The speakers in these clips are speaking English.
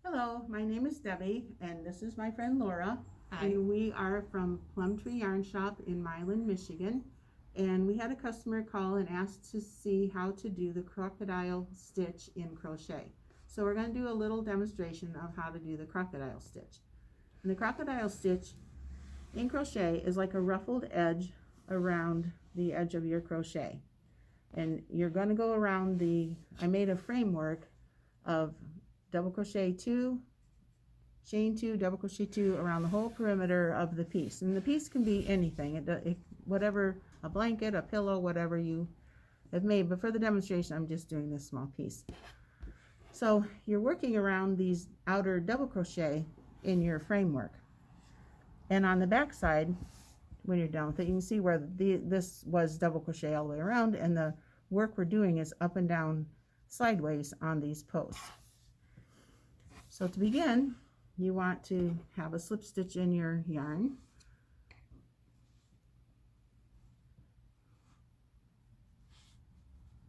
Hello, my name is Debbie, and this is my friend Laura. Hi. And we are from Plum Tree Yarn Shop in Milan, Michigan. And we had a customer call and asked to see how to do the crocodile stitch in crochet. So we're going to do a little demonstration of how to do the crocodile stitch. And the crocodile stitch in crochet is like a ruffled edge around the edge of your crochet. And you're going to go around I made a framework of double crochet 2, chain 2, double crochet 2 around the whole perimeter of the piece. And the piece can be anything, whatever, a blanket, a pillow, whatever you have made. But for the demonstration, I'm just doing this small piece. So you're working around these outer double crochet in your framework. And on the back side, when you're done with it, you can see where this was double crochet all the way around, and the work we're doing is up and down sideways on these posts. So to begin, you want to have a slip stitch in your yarn.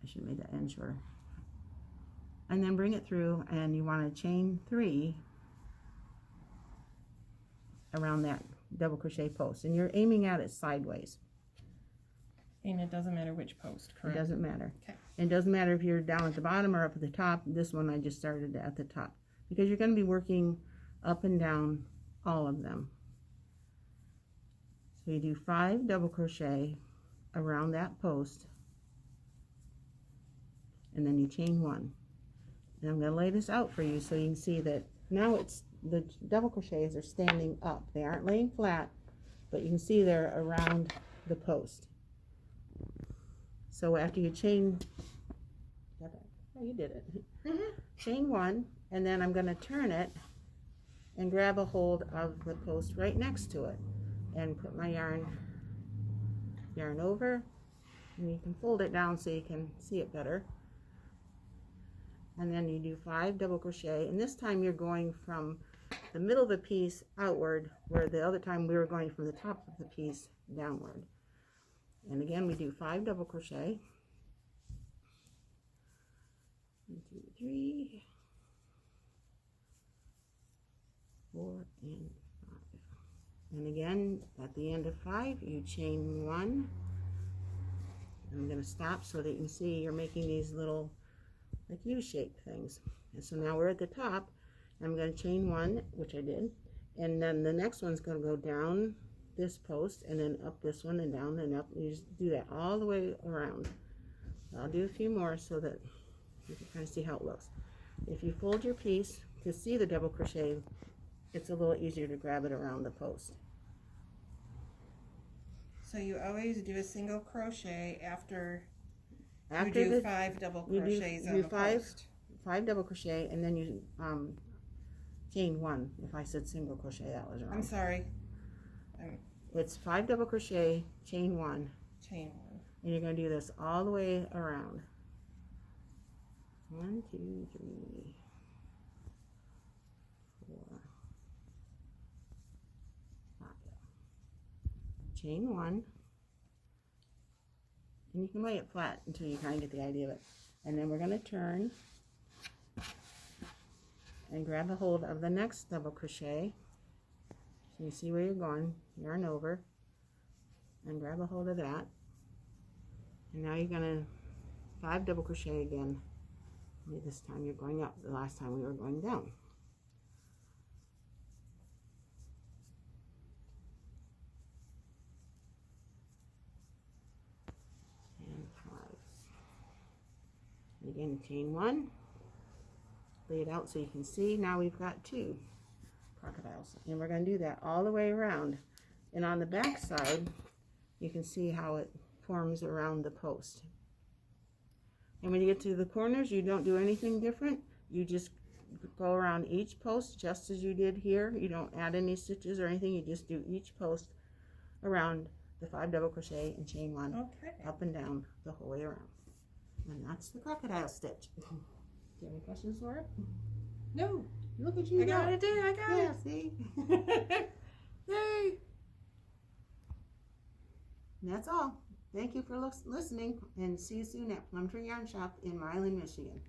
I should have made that end shorter. And then bring it through, and you want to chain 3 around that double crochet post, and you're aiming at it sideways. And it doesn't matter which post, correct? It doesn't matter. Okay. It doesn't matter if you're down at the bottom or up at the top. This one I just started at the top, because you're going to be working up and down all of them. So you do 5 double crochet around that post, and then you chain 1. And I'm going to lay this out for you so you can see that now the double crochets are standing up. They aren't laying flat, but you can see they're around the post. So after you chain, oh, you did it. Chain 1, and then I'm going to turn it and grab a hold of the post right next to it and put my yarn over, and you can fold it down so you can see it better. And then you do 5 double crochet, and this time you're going from the middle of the piece outward, where the other time we were going from the top of the piece downward. And again, we do 5 double crochet. 1, 2, 3, 4, and 5. And again, at the end of 5, you chain 1. I'm going to stop so that you can see you're making these little like U-shaped things. And so now we're at the top. I'm going to chain 1, which I did, and then the next one's going to go down this post and then up this one and down and up. You just do that all the way around. I'll do a few more so that you can kind of see how it looks. If you fold your piece to see the double crochet, it's a little easier to grab it around the post. So you always do a single crochet after you do 5 double crochets on the post. 5 double crochet, and then you chain 1. If I said single crochet, that was wrong. I'm sorry. It's 5 double crochet, chain 1. Chain 1. And you're going to do this all the way around. 1, 2, 3, 4, 5. Chain 1. And you can lay it flat until you kind of get the idea of it. And then we're going to turn and grab a hold of the next double crochet. So you see where you're going, yarn over, and grab a hold of that. And now you're going to 5 double crochet again. Only this time you're going up. The last time we were going down. And 5. And again, chain 1. Lay it out so you can see. Now we've got 2 crocodiles, and we're going to do that all the way around. And on the back side, you can see how it forms around the post. And when you get to the corners, you don't do anything different. You just go around each post just as you did here. You don't add any stitches or anything. You just do each post around the 5 double crochet and chain 1, up and down the whole way around. And that's the crocodile stitch. Do you have any questions, Laura? No. Look at you. I got it. I got it. Yeah, see? Yay. And that's all. Thank you for listening, and see you soon at Plum Tree Yarn Shop in Milan, Michigan.